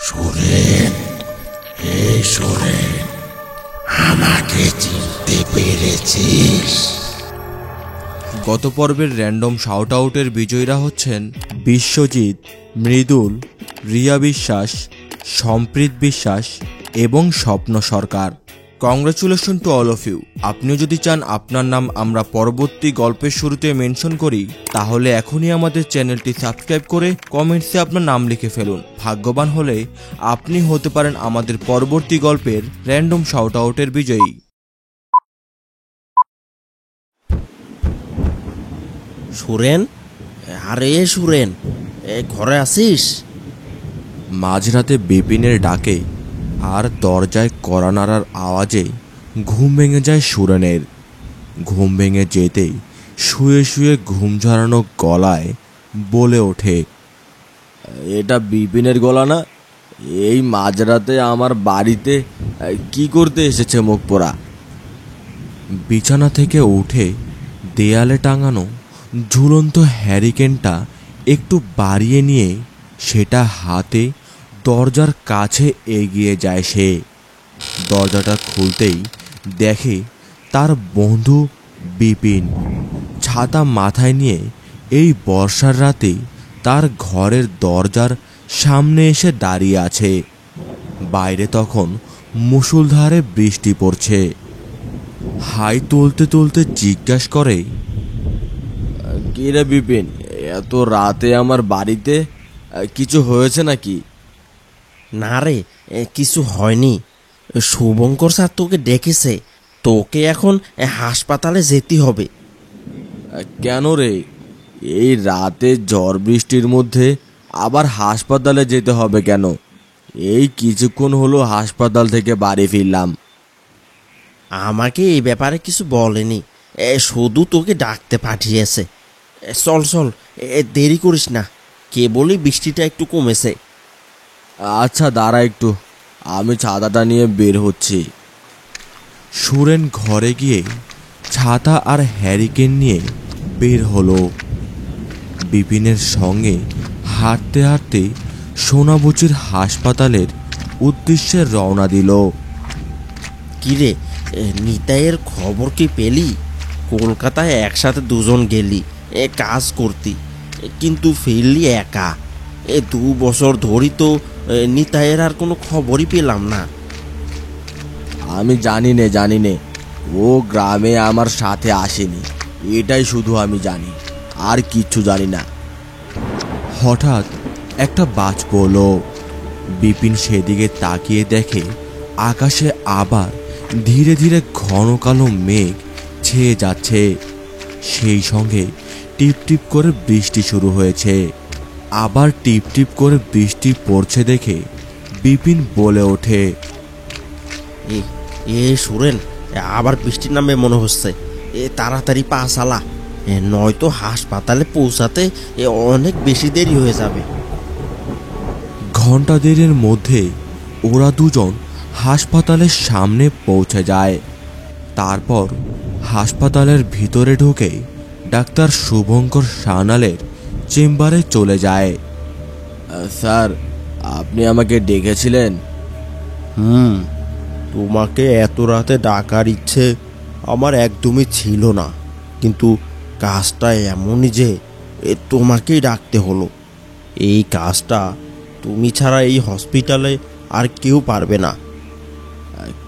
সুরেন, এই সুরেন, আমাকে চিনতে পেরেছিস? গত পর্বের র্যান্ডম শাউট আউটের বিজয়ীরা হচ্ছেন বিশ্বজিৎ, মৃদুল, রিয়া বিশ্বাস, সম্প্রীত বিশ্বাস এবং Swapna Sarkar. Congratulation to all of you. আপনিও যদি চান আপনার নাম আমরা পরবর্তী গল্পের শুরুতে মেনশন করি, তাহলে এখনই আমাদের চ্যানেলটি সাবস্ক্রাইব করে কমেন্টসে আপনার নাম লিখে ফেলুন। ভাগ্যবান হলে আপনি হতে পারেন আমাদের পরবর্তী গল্পের র্যান্ডম শাউট আউটের বিজয়ী। সুরেন, আরে সুরেন, ঘরে আছিস? মাঝরাতে বিপিনের ডাকে আর দরজায় কড়া নাড়ার আওয়াজে ঘুম ভেঙে যায় সুরেনের। ঘুম ভেঙে যেতেই শুয়ে শুয়ে ঘুম ঝরানো গলায় বলে ওঠে, এটা বিপিনের গলা না? এই মাঝরাতে আমার বাড়িতে কি করতে এসেছে মুখ পোড়া? বিছানা থেকে উঠে দেয়ালে টাঙানো ঝুলন্ত হ্যারিকেনটা একটু বাড়িয়ে নিয়ে সেটা হাতে দরজার কাছে এগিয়ে যায় সে। দরজাটা খুলতেই দেখে তার বন্ধু বিপিন ছাতা মাথায় নিয়ে এই বর্ষার রাতে তার ঘরের দরজার সামনে এসে দাঁড়িয়ে আছে। বাইরে তখন মুষলধারে বৃষ্টি পড়ছে। হাই তুলতে তুলতে জিজ্ঞাসা করে, কি রে বিপিন, এত রাতে আমার বাড়িতে কিছু হয়েছে নাকি? না রে, কিছু হয়নি। শুভঙ্কর স্যার তোকে ডেকেছে, তোকে এখন হাসপাতালে যেতে হবে। কেন রে, এই রাতে ঝড় বৃষ্টির মধ্যে আবার হাসপাতালে যেতে হবে কেন? এই কিছুক্ষণ হলো হাসপাতাল থেকে বাড়ি ফিরলাম। আমাকে এই ব্যাপারে কিছু বলেনি, শুধু তোকে ডাকতে পাঠিয়েছে। চল চল, দেরি করিস না, কেবলই বৃষ্টিটা একটু কমেছে। আচ্ছা দাঁড়া একটু, আমি ছাতাটা নিয়ে বের হচ্ছি। সুরেন ঘরে গিয়ে ছাতা আর হ্যারিকেন নিয়ে বের হলো। বিপিনের সঙ্গে হাঁটতে হাঁটতে সোনাবুচির হাসপাতালের উদ্দেশ্যে রওনা দিল। কিরে, নিতাইয়ের খবর কি পেলি? কলকাতায় একসাথে দুজন গেলি কাজ করতি, কিন্তু ফিরলি একা। 2 বছর ধরি তো নিতাইয়ের আর কোনো খবরই পেলাম না। আমি জানি নে ও গ্রামে আমার সাথে আসেনি, এটাই শুধু আমি জানি, আর কিচ্ছু জানি না। হঠাৎ একটা বাজ পড়ল। বিপিন সেদিকে তাকিয়ে দেখে আকাশে আবার ধীরে ধীরে ঘন কালো মেঘ ছেয়ে যাচ্ছে। সেই সঙ্গে টিপ টিপ করে বৃষ্টি শুরু হয়েছে। আবার টিপ টিপ করে বৃষ্টি পড়ছে দেখে বিপিন বলে ওঠে, সুরেন, আবার বৃষ্টি নামবে মনে হচ্ছে। তাড়াতাড়ি পা চালা, নয়তো হাসপাতালে পৌঁছাতে অনেক বেশি দেরি হয়ে যাবে। ঘন্টা দেড়ের মধ্যে ওরা দুজন হাসপাতালের সামনে পৌঁছে যায়। তারপর হাসপাতালের ভিতরে ঢুকে ডাক্তার শুভঙ্কর সানালের চেম্বারে চলে যায়। স্যার, আপনি আমাকে ডেকেছিলেন? তোমাকে এত রাতে ডাকার ইচ্ছে আমার একদমই ছিল না, কিন্তু কাজটা এমনই যে তোমাকেই ডাকতে হলো। এই কাজটা তুমি ছাড়া এই হসপিটালে আর কেউ পারবে না।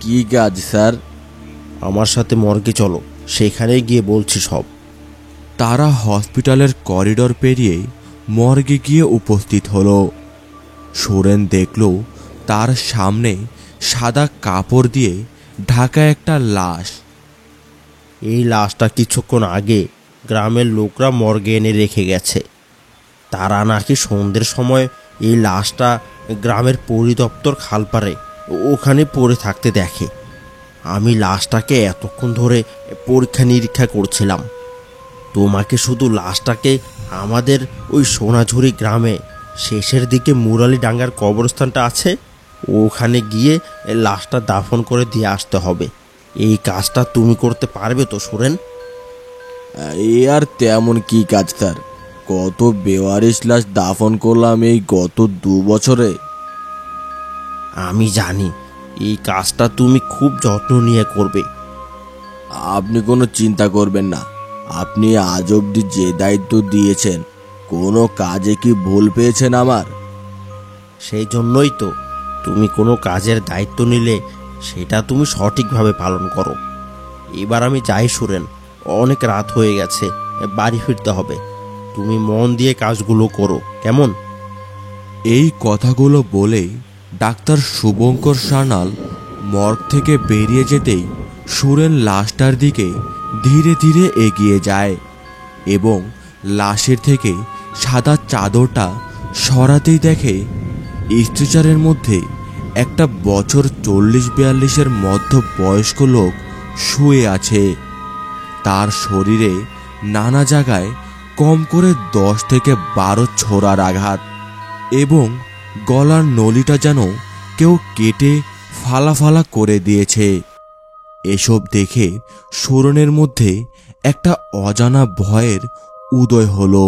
কি কাজ স্যার? আমার সাথে মর্গে চলো, সেখানে গিয়ে বলছি সব। তারা হসপিটালের করিডর পেরিয়ে মর্গে গিয়ে উপস্থিত হলো। সুরেন দেখল তার সামনে সাদা কাপড় দিয়ে ঢাকা একটা লাশ। এই লাশটা কিছুক্ষণ আগে গ্রামের লোকরা মর্গে এনে রেখে গেছে। তারা নাকি সন্ধ্যের সময় এই লাশটা গ্রামের পরিদপ্তর খালপাড়ে ওখানে পড়ে থাকতে দেখে। আমি লাশটাকে এতক্ষণ ধরে পরীক্ষা নিরীক্ষা করছিলাম। তোমাকে শুধু লাশটাকে আমাদের ওই সোনাঝুরি গ্রামে শেষের দিকে মুরালি ডাঙ্গার কবরস্থানটা আছে, ওখানে গিয়ে লাশটা দাফন করে দিয়ে আসতে হবে। এই কাজটা তুমি করতে পারবে তো সুরেন? এ আর তেমন কি কাজ স্যার, কত বেওয়ারিশ লাশ দাফন করলাম এই গত 2 বছরে। আমি জানি এই কাজটা তুমি খুব যত্ন নিয়ে করবে। আপনি কোনো চিন্তা করবেন না। আপনি আজ অবধি যে দায়িত্ব দিয়েছেন, কোনো কাজে কি ভুল পেয়েছেন আমার? সেই জন্যই তো তুমি কোনো কাজের দায়িত্ব নিলে সেটা তুমি সঠিকভাবে পালন করো। এবার আমি যাই সুরেন, অনেক রাত হয়ে গেছে, বাড়ি ফিরতে হবে। তুমি মন দিয়ে কাজগুলো করো, কেমন? এই কথাগুলো বলেই ডাক্তার শুভঙ্কর সান্যাল মর্গ থেকে বেরিয়ে যেতেই সুরেন লাশটার দিকে ধীরে ধীরে এগিয়ে যায় এবং লাশের থেকে সাদা চাদরটা সরাতেই দেখে স্ট্রেচারের মধ্যে একটা বছর 40-42-এর মধ্য বয়স্ক লোক শুয়ে আছে। তার শরীরে নানা জায়গায় কম করে 10 থেকে 12 ছোড়ার আঘাত এবং গলার নলিটা যেন কেউ কেটে ফালা ফালা করে দিয়েছে। এসব দেখে সুরনের মধ্যে একটা অজানা ভয়ের উদয় হলো।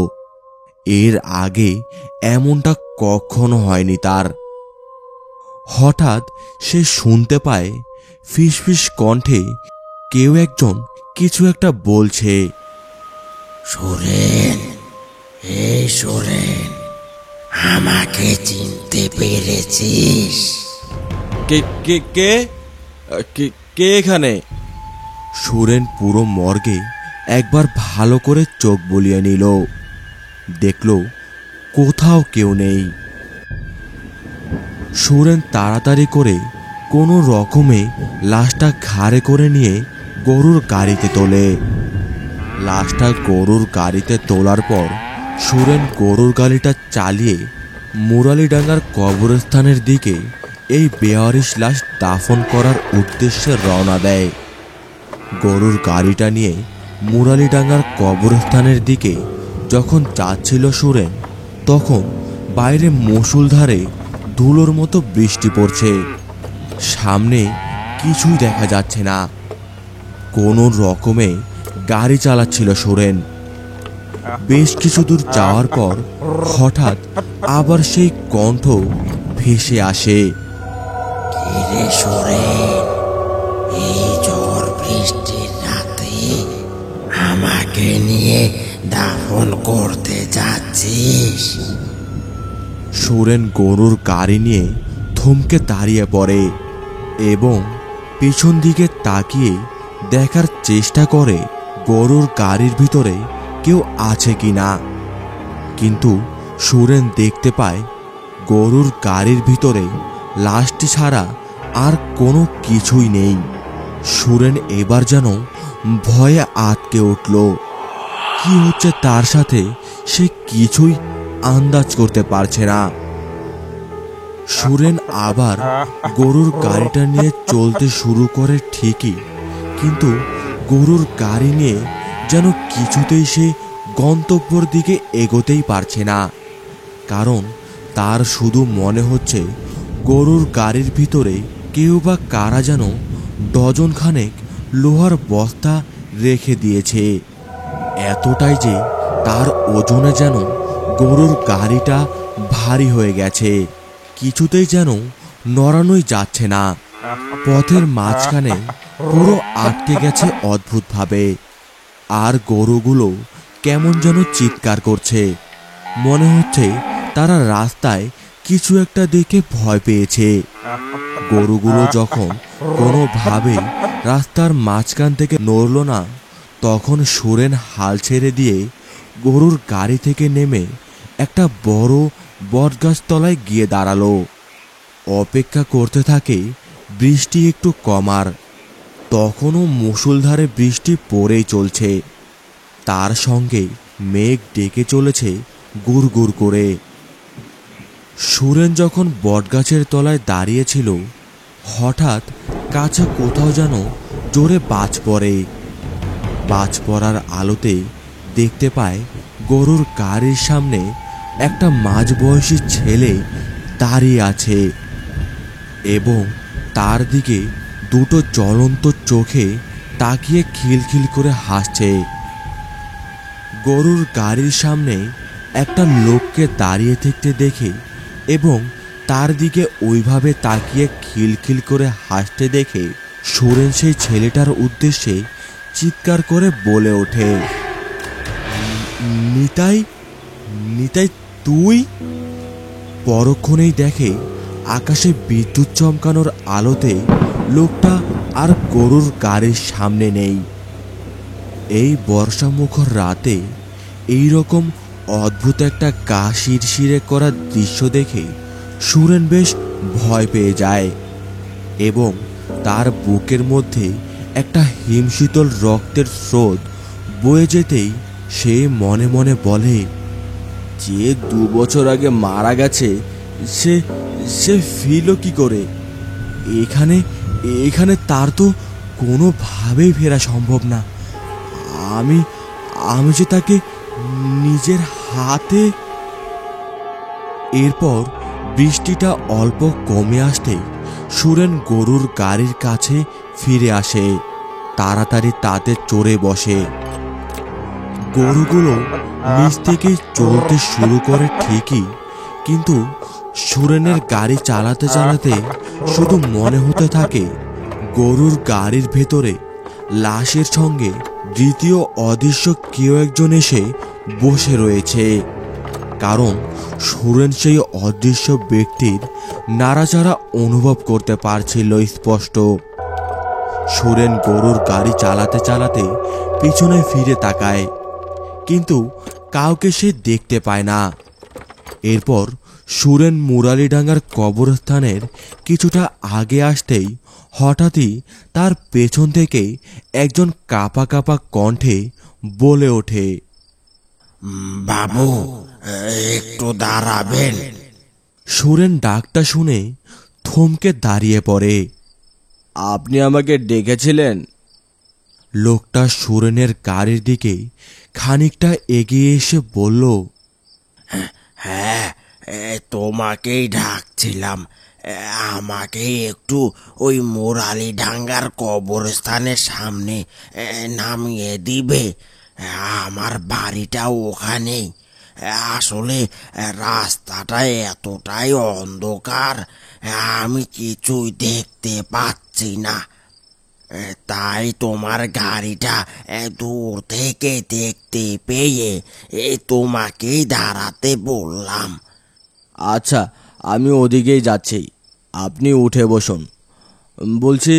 এর আগে এমনটা কখনো হয়নি তার। হঠাৎ সে শুনতে পায় ফিসফিস কণ্ঠে কেউ একজন কিছু একটা বলছে। সুরেন, এই সুরেন, আমাকে চিনতে পেরেছিস? কে কে কে কে কে এখানে? সুরেন পুরো মর্গে একবার ভালো করে চোখ বুলিয়ে নিল। দেখল কোথাও কেউ নেই। সুরেন তাড়াতাড়ি করে কোনো রকমে লাশটা ঘাড়ে করে নিয়ে গরুর গাড়িতে তোলে। লাশটা গরুর গাড়িতে তোলার পর সুরেন গরুর গাড়িটা চালিয়ে মুরালিডাঙ্গার কবরস্থানের দিকে এই বেওয়ারিশ লাশ দাফন করার উদ্দেশ্যে রওনা দেয়। গরুর গাড়িটা নিয়ে মুরালিডাঙ্গার কবরস্থানের দিকে যখন যাচ্ছিল সুরেন, তখন বাইরে মুষলধারে ধুলোর মতো বৃষ্টি পড়ছে। সামনে কিছুই দেখা যাচ্ছে না। কোনো রকমে গাড়ি চালাচ্ছিল সুরেন। বেশ কিছু দূর যাওয়ার পর হঠাৎ আবার সেই কণ্ঠ ভেসে আসে। কিরে সুরেন, এই ঝড় বৃষ্টির রাতে আমাকে নিয়ে দাফন করতে যাচ্ছিস? সুরেন গরুর গাড়ি নিয়ে থমকে দাঁড়িয়ে পড়ে এবং পিছন দিকে তাকিয়ে দেখার চেষ্টা করে গরুর গাড়ির ভিতরে কেউ আছে কিনা। কিন্তু সুরেন দেখতে পায় গরুর গাড়ির ভিতরে লাশটি ছাড়া আর কোনো কিছুই নেই। সুরেন এবার যেন ভয়ে আটকে উঠল। কি হচ্ছে তার সাথে সে কিছুই আন্দাজ করতে পারছে না। সুরেন আবার গরুর গাড়িটা নিয়ে চলতে শুরু করে ঠিকই, কিন্তু গরুর গাড়ি নিয়ে যেন কিছুতেই সে গন্তব্যের দিকে এগোতেই পারছে না। কারণ তার শুধু মনে হচ্ছে গরুর গাড়ির ভিতরে কেউ বা কারা যেন ডজনখানেক লোহার বস্তা রেখে দিয়েছে। এতটাই যে তার ওজনে যেন গরুর গাড়িটা ভারী হয়ে গেছে, কিছুতেই যেন নড়ানোই যাচ্ছে না। পথের মাঝখানে পুরো আটকে গেছে অদ্ভুতভাবে। আর গরুগুলো কেমন যেন চিৎকার করছে। মনে হচ্ছে তারা রাস্তায় কিছু একটা দেখে ভয় পেয়েছে। গরুগুলো যখন কোনোভাবে রাস্তার মাঝখান থেকে নড়ল না, তখন সুরেন হাল ছেড়ে দিয়ে গরুর গাড়ি থেকে নেমে একটা বড় বটগাছ তলায় গিয়ে দাঁড়ালো। অপেক্ষা করতে থাকে বৃষ্টি একটু কমার। তখনও মুষলধারে বৃষ্টি পড়েই চলছে। তার সঙ্গে মেঘ ডেকে চলেছে গুড়গুড় করে। সুরেন যখন বটগাছের তলায় দাঁড়িয়েছিল, হঠাৎ কাছে কোথাও যেন জোরে বাজ পড়ে। বাজ পড়ার আলোতে দেখতে পায় গরুর গাড়ির সামনে একটা মাঝবয়সী ছেলে দাঁড়িয়ে আছে এবং তার দিকে দুটো জ্বলন্ত চোখে তাকিয়ে খিলখিল করে হাসছে। গরুর গাড়ির সামনে একটা লোককে দাঁড়িয়ে থাকতে দেখে এবং তার দিকে ওইভাবে তাকিয়ে খিলখিল করে হাসতে দেখে সুরেন সেই ছেলেটার উদ্দেশ্যে চিৎকার করে বলে ওঠে, নিতাই, নিতাই তুই? পরক্ষণেই দেখে আকাশে বিদ্যুৎ চমকানোর আলোতে লোকটা আর গরুর গাড়ির সামনে নেই। এই বর্ষামুখর রাতে এই রকম অদ্ভুত একটা গা শিরশিরে করা দৃশ্য দেখে সুরেন বেশ ভয় পেয়ে যায় এবং তার বুকের মধ্যে একটা হিমশীতল রক্তের স্রোত বয়ে যেতেই সে মনে মনে বলে, যে 2 বছর আগে মারা গেছে সে সে ফিরল কি করে? এখানে এখানে তার তো কোনোভাবেই ফেরা সম্ভব না। আমি আমি যে তাকে নিজের হাতে। এরপর বৃষ্টিটা অল্প কমে আসতেই সুরেন গরুর গাড়ির কাছে ফিরে আসে। তাড়াতাড়ি তাতে চড়ে বসে। গরুগুলো নিচ থেকে চলতে শুরু করে ঠিকই, কিন্তু সুরেনের গাড়ি চালাতে চালাতে শুধু মনে হতে থাকে গরুর গাড়ির ভেতরে লাশের সঙ্গে দ্বিতীয় অদৃশ্য কেউ একজন এসে বসে রয়েছে। কারণ সুরেন সেই অদৃশ্য ব্যক্তির নাড়াচাড়া অনুভব করতে পারছিল স্পষ্ট। সুরেন গরুর গাড়ি চালাতে চালাতে পিছনে ফিরে তাকায়, কিন্তু কাউকে সে দেখতে পায় না। এরপর সুরেন মুরালিডাঙ্গার কবরস্থানের কিছুটা আগে আসতেই হঠাৎই তার পেছন থেকে একজন কাঁপা কাঁপা কণ্ঠে বলে ওঠে, বাবু, একটু দাঁড়াবেন। সুরেন ডাকটা শুনে থমকে দাঁড়িয়ে পড়ে। আপনি আমাকে ডেকেছিলেন? লোকটা সুরেনের গাড়ির দিকে খানিকটা এগিয়ে এসে বলল, হ্যাঁ, তোমাকেই ডাকছিলাম। আমাকে একটু ওই মুরালিডাঙ্গার কবরস্থানের সামনে নামিয়ে দিবে? আমার বাড়িটা ওখানেই। আসলে রাস্তাটা এতটাই অন্ধকার, আমি কিছুই দেখতে পাচ্ছি না। তাই তোমার গাড়িটা দূর থেকে দেখতে পেয়ে তোমাকেই দাঁড়াতে বললাম। আচ্ছা, আমি ওদিকেই যাচ্ছি, আপনি উঠে বসুন। বলছি,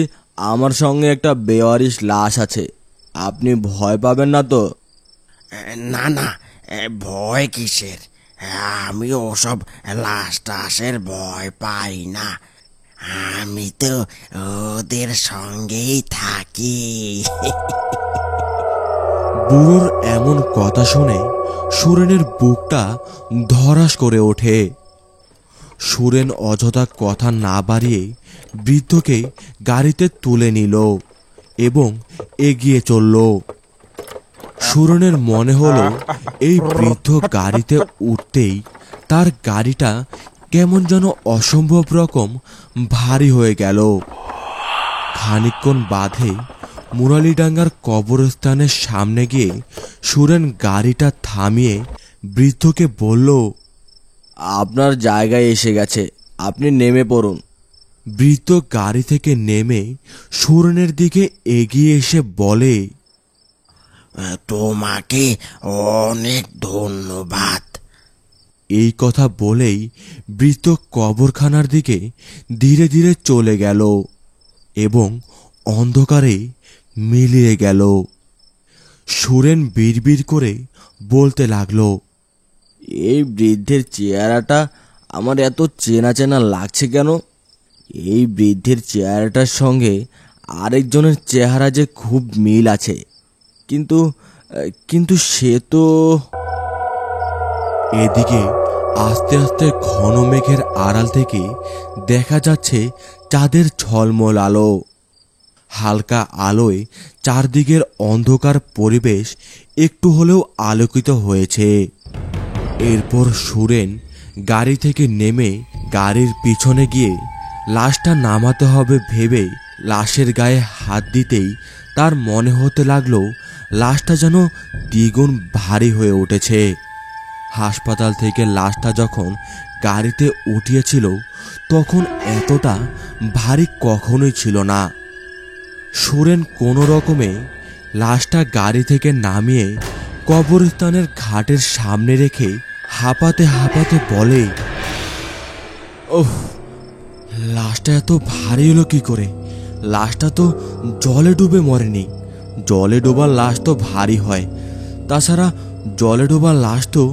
আমার সঙ্গে একটা বেওয়ারিশ লাশ আছে, আপনি ভয় পাবেন না তো? না না, ভয় কিসের? আমি ওসব লাশ টাশের ভয় পাই না। আমি তো ওদের সঙ্গেই থাকি। বুড়োর এমন কথা শুনে সুরেনের বুকটা ধড়াস করে ওঠে। সুরেন অযথা কথা না বাড়িয়ে বৃদ্ধকে গাড়িতে তুলে নিল এবং এগিয়ে চলল। সুরেনের মনে হলো এই বৃদ্ধ গাড়িতে উঠতেই তার গাড়িটা কেমন যেন অসম্ভব রকম ভারী হয়ে গেল। খানিকক্ষণ বাদে মুরালিডাঙ্গার কবরস্থানের সামনে গিয়ে সুরেন গাড়িটা থামিয়ে বৃদ্ধকে বলল, আপনার জায়গায় এসে গেছে, আপনি নেমে পড়ুন। বৃদ্ধ গাড়ি থেকে নেমে সুরেনের দিকে এগিয়ে এসে বলে, তোমাকে অনেক ধন্যবাদ। এই কথা বলেই বৃদ্ধ কবরখানার দিকে ধীরে ধীরে চলে গেল এবং অন্ধকারে মিলিয়ে গেল। সুরেন বিড়বিড় করে বলতে লাগলো, এই বৃদ্ধের চেহারাটা আমার এত চেনা চেনা লাগছে কেন? এই বৃদ্ধের চেহারাটার সঙ্গে আরেকজনের চেহারা যে খুব মিল আছে, কিন্তু কিন্তু সে তো। এদিকে আস্তে আস্তে ঘন মেঘের আড়াল থেকে দেখা যাচ্ছে চাঁদের ঝলমল আলো। হালকা আলোয় চারদিকের অন্ধকার পরিবেশ একটু হলেও আলোকিত হয়েছে। এরপর সুরেন গাড়ি থেকে নেমে গাড়ির পিছনে গিয়ে লাশটা নামাতে হবে ভেবে লাশের গায়ে হাত দিতেই তার মনে হতে লাগলো লাশটা যেন দ্বিগুণ ভারী হয়ে উঠেছে। হাসপাতাল থেকে লাশটা যখন গাড়িতে উঠিয়েছিল তখন এতটা ভারী কখনোই ছিল না। সুরেন কোনো রকমে লাশটা গাড়ি থেকে নামিয়ে কবরস্থানের ঘাটের সামনে রেখে হাঁপাতে হাঁপাতে বলে, ওহ, লাশটা এত ভারী হলো কি করে? লাশটা তো জলে ডুবে মরেনি। জলে ডোবা লাশ তো ভারী হয়, তাছাড়া জলে ডোবা লাশ তো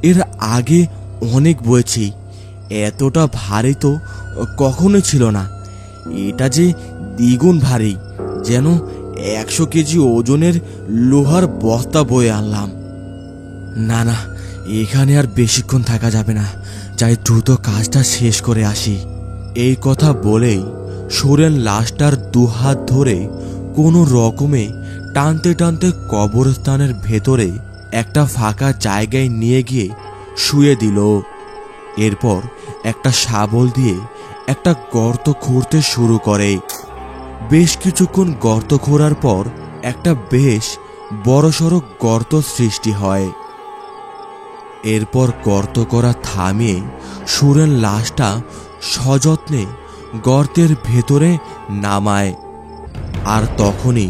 এর আগে অনেক বয়েছি, এতটা ভারী তো কখনোই ছিল না। এটা যে দ্বিগুণ ভারী, যেন 100 কেজি ওজনের লোহার বস্তা বয়ে আনলাম। না না, এখানে আর বেশিক্ষণ থাকা যাবে না, চাই দ্রুত কাজটা শেষ করে আসি। এই কথা বলেই সুরেন লাশটার দুহাত ধরে কোনো রকমে টানতে টানতে কবরস্থানের ভেতরে একটা ফাঁকা জায়গায় নিয়ে গিয়ে শুয়ে দিল। এরপর একটা শাবল দিয়ে একটা গর্ত খুঁড়তে শুরু করে। বেশ কিছুক্ষণ গর্ত খোঁড়ার পর একটা বেশ বড়সড় গর্ত সৃষ্টি হয়। এরপর গর্ত করা থামিয়ে সুরেন লাশটা সযত্নে গর্তের ভেতরে নামায়। আর তখনই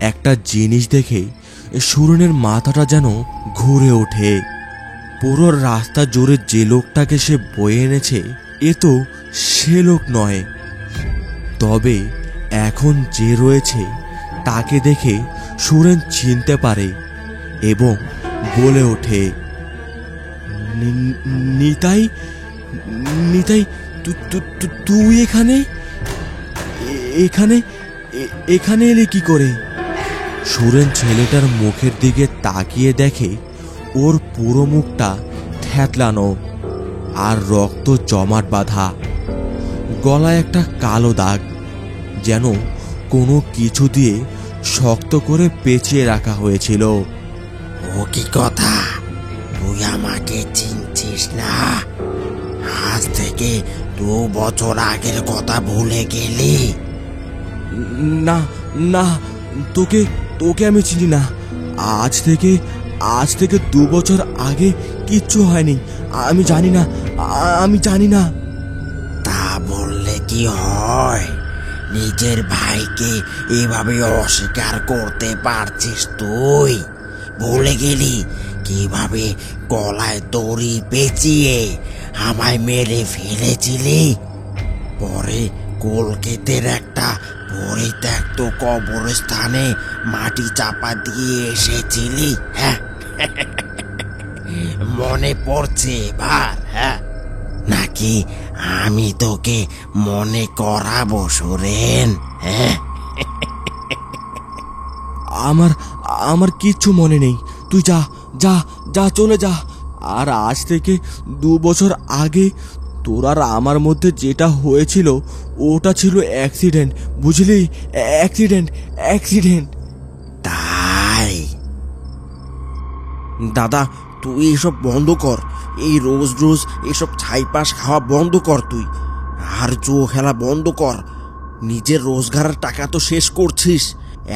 একটা জিনিস দেখে সুরেনের মাথাটা যেন ঘুরে ওঠে। পুরো রাস্তা জুড়ে যে লোকটাকে সে বয়ে এনেছে এ তো সে লোক নয়, তবে এখন যে রয়েছে তাকে দেখে সুরেন চিনতে পারে এবং বলে ওঠে, নিতাই, নিতাই, তুই এখানে এখানে এখানে এলে কি করে? সুরেন ছেলেটার মুখের দিকে তাকিয়ে দেখে ওর পুরো মুখটা থ্যাতলানো আর রক্ত জমাট বাঁধা, গলায় একটা কালো দাগ, যেন কোনো কিছু দিয়ে শক্ত করে পেঁচিয়ে রাখা হয়েছিল। ও কি কথা, তুই আমাকে চিনছিস না? আজ থেকে 2 বছর আগের কথা ভুলে গেলি? না না, তোকে তোকে আমি চিনি না। আজ থেকে 2 বছর আগে কিচ্ছু হয়নি। আমি জানি না, আমি জানি না। তা বললে কি হয়? নিজের ভাইকে এভাবে অস্বীকার করতে পারছিস তুই? ভুলে গেলি কিভাবে গলায় দড়ি পেঁচিয়ে আমায় মেরে ফেলেছিলি? পরে কলকাতার একটা পরিত্যক্ত কবরস্থানে মাটি চাপা দিয়ে এসেছিলি, হ্যাঁ? মনে পড়ছে এবার? হ্যাঁ, নাকি আমি তোকে মনে করাবো সুরেন? হ্যাঁ, আমার কিচ্ছু মনে নেই। তুই যা যা যা, চলে যা। আর আজ থেকে 2 বছর আগে তোর আর আমার মধ্যে যেটা হয়েছিল ওটা ছিল অ্যাক্সিডেন্ট, বুঝলি? অ্যাক্সিডেন্ট। তাই? দাদা, তুই এসব বন্ধ কর। এই রোজ রোজ এসব ছাইপাশ খাওয়া বন্ধ কর তুই। আর জুয়ো খেলা বন্ধ কর। নিজের রোজগারের টাকা তো শেষ করছিস,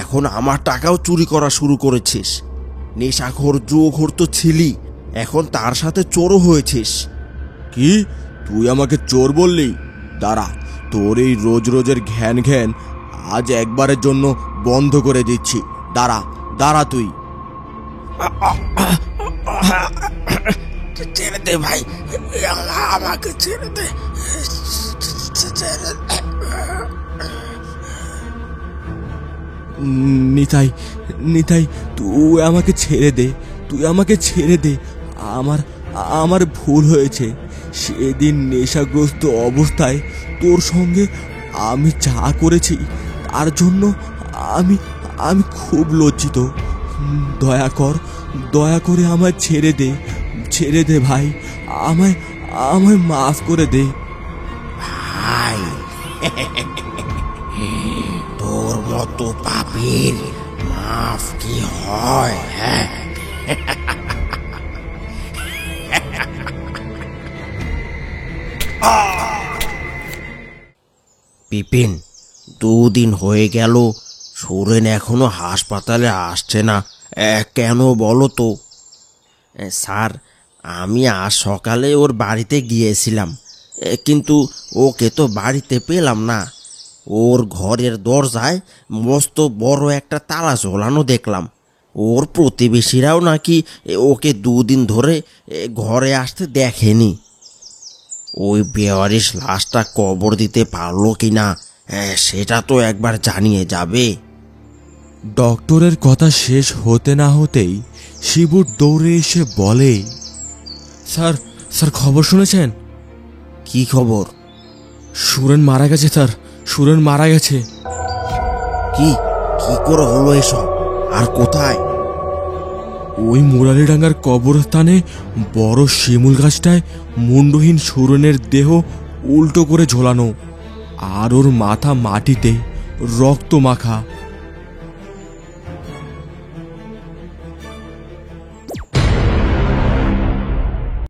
এখন আমার টাকাও চুরি করা শুরু করেছিস। নেশাখোর জুয়োখোর তো ছিলি, এখন তার সাথে চোরও হয়েছিস। কি, তুই আমাকে চোর বললি? দাঁড়া, তোর এই রোজ রোজের ঘ্যান ঘ্যান আজ একবারের জন্য বন্ধ করে দিচ্ছি। দাঁড়া দাঁড়া তুই। ছেড়ে দে ভাই, আমাকে ছেড়ে দে। নিতাই, নিতাই, তুই আমাকে ছেড়ে দে, তুই আমাকে ছেড়ে দে। আমার ভুল হয়েছে। সেদিন নেশাগ্রস্ত অবস্থায় তোর সঙ্গে আমি যা করেছি তার জন্য আমি খুব লজ্জিত। দয়া করে আমায় ছেড়ে দে ভাই, আমায় মাফ করে দে ভাই। তোর মতো পাপীর মাফ কি হয়? হ্যাঁ, বিপিন, 2 দিন হয়ে গেল সুরেন এখনো হাসপাতালে আসছে না, কেন বলো তো? স্যার, আমি আজ সকালে ওর বাড়িতে গিয়েছিলাম, কিন্তু ওকে তো বাড়িতে পেলাম না। ওর ঘরের দরজায় মস্ত বড় একটা তালা ঝোলানো দেখলাম। ওর প্রতিবেশীরাও নাকি ওকে 2 দিন ধরে ঘরে আসতে দেখেনি। ওই বেওয়ারিশ লাশটা কবর দিতে পারলো কিনা সেটা তো একবার জানিয়ে যাবে। ডক্টরের কথা শেষ হতে না হতেই শিবু দৌড়ে এসে বলে, স্যার স্যার খবর শুনেছেন? কি খবর? সুরেন মারা গেছে স্যার, সুরেন মারা গেছে। কি কি করে হলো এসব, আর কোথায়? ওই মুরালিডাঙ্গার কবরস্থানে বড় শিমুল গাছটায় মুন্ডহীন সুরেনের দেহ উল্টো করে ঝোলানো, আর ওর মাথা মাটিতে রক্ত মাখা।